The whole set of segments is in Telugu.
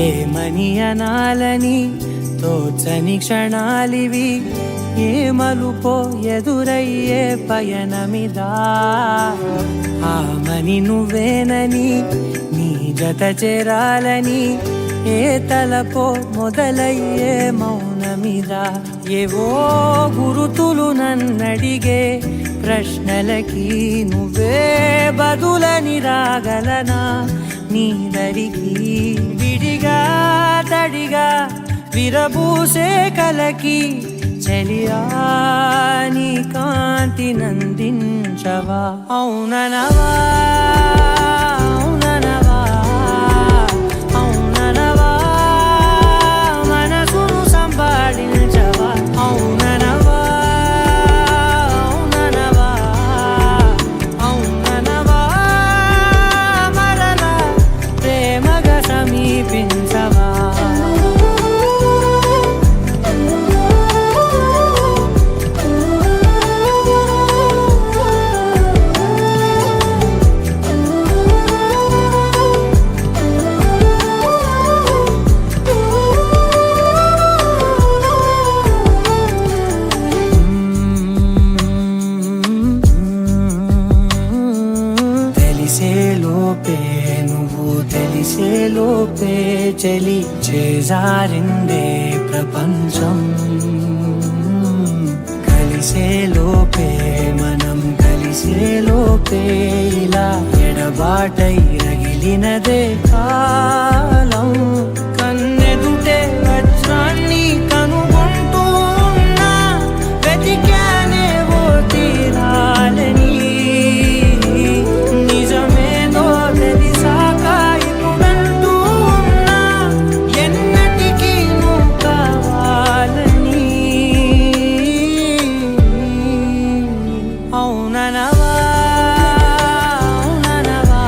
ఏమని అనాలని తోచని క్షణాలివి, ఏ మలుపో ఎదురయ్యే పయనమిదా. ఆమని నువ్వేనని నీ జత చేరాలని, ఏ తలపో మొదలయ్యే మౌనమిదా. ఏవో గురుతులు నన్నడిగే ప్రశ్నలకి నువ్వే బదులని రాగలనా నీ దరికి. విడిగా తడిగా విరబూసే కలకి చెలియా నీ కాంతి నందించవా. అవుననవా అవుననవా అవుననవా మనసును సంపాదించవా. అవుననవా అవుననవా అవుననవా మరలా ప్రేమగా సమీపించవా. తెలిసే లోపే చలి చేజారిందే ప్రపంచం. కలిసే లోపే మనం కలిసే లోపే ఇలా ఎడబాటై రగిలినదే కాలం. కన్నెదుటే వజ్రాన్ని కనుగొంటూ ఉన్నా వెతికానే ఓ తీరాలని. అవుననవా అవుననవా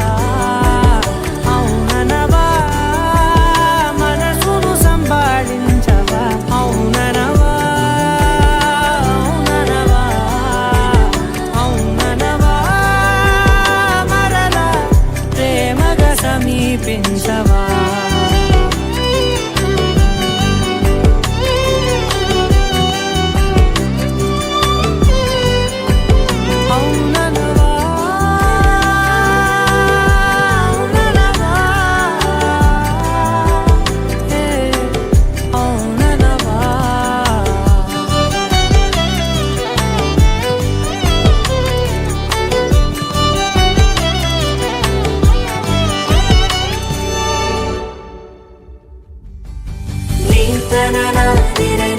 అవుననవా మనసును సంపాదించవా. అవుననవా అవుననవా అవుననవా మరలా ప్రేమగా సమీపించవా. Na na na na